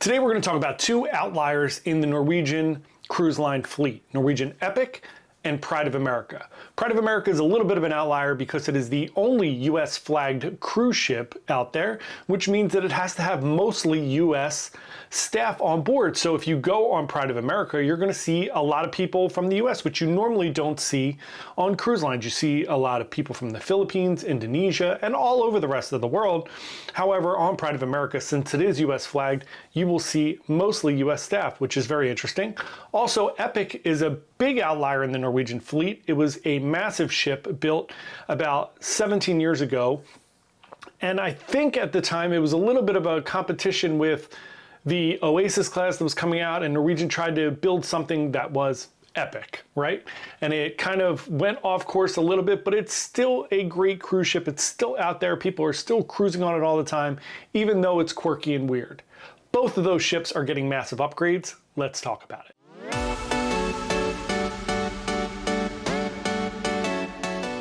Today we're going to talk about two outliers in the Norwegian cruise line fleet, Norwegian Epic and Pride of America. Pride of America is a little bit of an outlier because it is the only US flagged cruise ship out there, which means that it has to have mostly US staff on board. So if you go on Pride of America, you're going to see a lot of people from the US, which you normally don't see on cruise lines. You see a lot of people from the Philippines, Indonesia, and all over the rest of the world. However, on Pride of America, since it is US flagged, you will see mostly US staff, which is very interesting. Also, Epic is a big outlier in the Norwegian fleet. It was a massive ship built about 17 years ago. And I think at the time it was a little bit of a competition with the Oasis class that was coming out, and Norwegian tried to build something that was epic, right? And it kind of went off course a little bit, but it's still a great cruise ship. It's still out there. People are still cruising on it all the time, even though it's quirky and weird. Both of those ships are getting massive upgrades. Let's talk about it.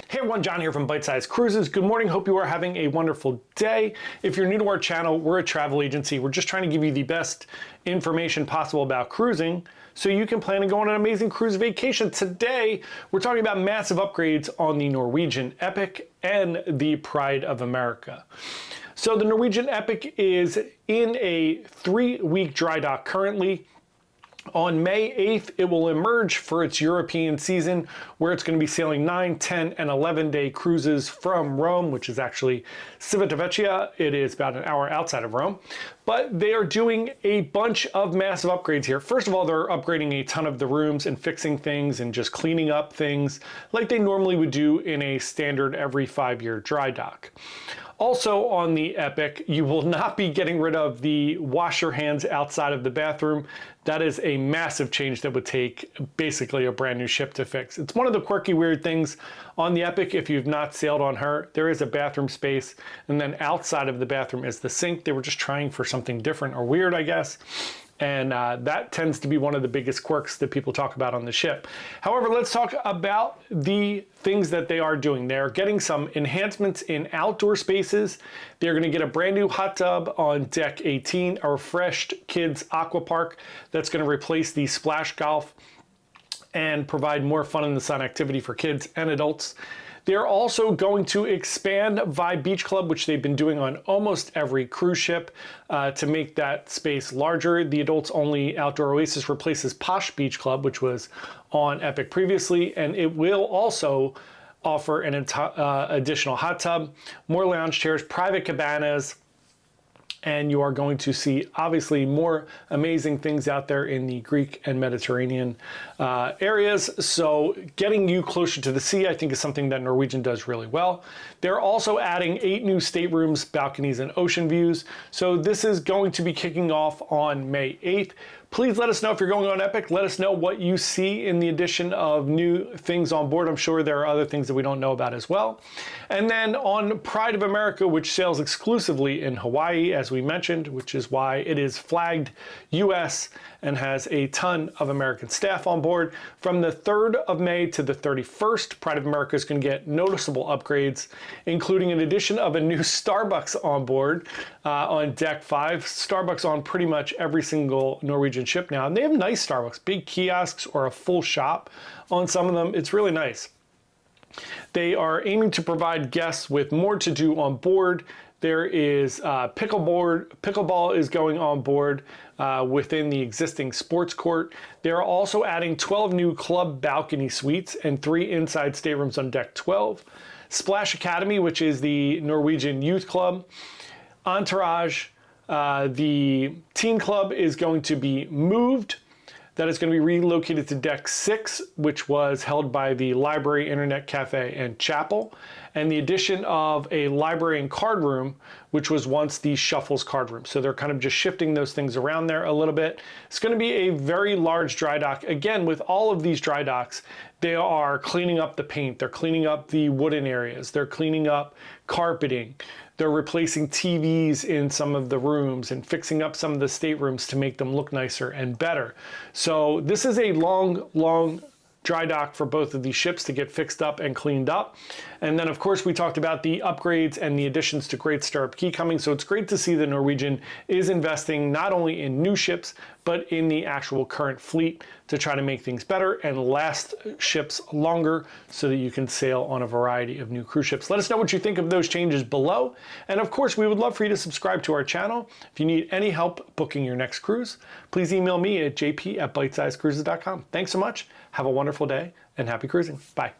Hey everyone, John here from Byte Size Cruises. Good morning, hope you are having a wonderful day. If you're new to our channel, we're a travel agency. We're just trying to give you the best information possible about cruising so you can plan and go on an amazing cruise vacation. Today, we're talking about massive upgrades on the Norwegian Epic and the Pride of America. So the Norwegian Epic is in a 3-week dry dock currently. On May 8th, it will emerge for its European season, where it's going to be sailing 9, 10, and 11-day cruises from Rome, which is actually Civitavecchia. It is about an hour outside of Rome. But they are doing a bunch of massive upgrades here. First of all, they're upgrading a ton of the rooms and fixing things and just cleaning up things like they normally would do in a standard every 5-year dry dock. Also on the Epic, you will not be getting rid of the wash your hands outside of the bathroom. That is a massive change that would take basically a brand new ship to fix. It's one of the quirky, weird things on the Epic. If you've not sailed on her, there is a bathroom space, and then outside of the bathroom is the sink. They were just trying for something different or weird, I guess. And that tends to be one of the biggest quirks that people talk about on the ship. However, let's talk about the things that they are doing. They're getting some enhancements in outdoor spaces. They're going to get a brand new hot tub on deck 18, a refreshed kids aqua park that's going to replace the splash golf and provide more fun in the sun activity for kids and adults. They're also going to expand Vibe Beach Club, which they've been doing on almost every cruise ship, to make that space larger. The adults only outdoor oasis replaces Posh Beach Club, which was on Epic previously, and it will also offer an additional hot tub, more lounge chairs, private cabanas, and you are going to see obviously more amazing things out there in the Greek and Mediterranean areas. So getting you closer to the sea, I think, is something that Norwegian does really well. They're also adding 8 new staterooms, balconies, and ocean views. So this is going to be kicking off on May 8th. Please let us know if you're going on Epic. Let us know what you see in the addition of new things on board. I'm sure there are other things that we don't know about as well. And then on Pride of America, which sails exclusively in Hawaii, as we mentioned, which is why it is flagged US and has a ton of American staff on board. From the 3rd of May to the 31st, Pride of America is going to get noticeable upgrades, including an addition of a new Starbucks on board on deck 5. Starbucks on pretty much every single Norwegian ship now, and they have nice Starbucks, big kiosks or a full shop on some of them. It's really nice. They are aiming to provide guests with more to do on board. There is pickleball is going on board within the existing sports court. They're also adding 12 new club balcony suites and 3 inside staterooms on deck 12. Splash Academy, which is the Norwegian youth club. Entourage, the teen club, is going to be moved. That is going to be relocated to deck 6, which was held by the library, internet cafe, and chapel. And the addition of a library and card room, which was once the Shuffles card room. So they're kind of just shifting those things around there a little bit. It's going to be a very large dry dock. Again, with all of these dry docks, they are cleaning up the paint. They're cleaning up the wooden areas. They're cleaning up carpeting. They're replacing TVs in some of the rooms and fixing up some of the staterooms to make them look nicer and better. So this is a long dry dock for both of these ships to get fixed up and cleaned up. And then of course we talked about the upgrades and the additions to Great Stirrup Key coming. So it's great to see that Norwegian is investing not only in new ships, but in the actual current fleet to try to make things better and last ships longer so that you can sail on a variety of new cruise ships. Let us know what you think of those changes below. And of course, we would love for you to subscribe to our channel. If you need any help booking your next cruise, please email me at jp@bytesizecruises.com. Thanks so much. Have a wonderful day and happy cruising. Bye.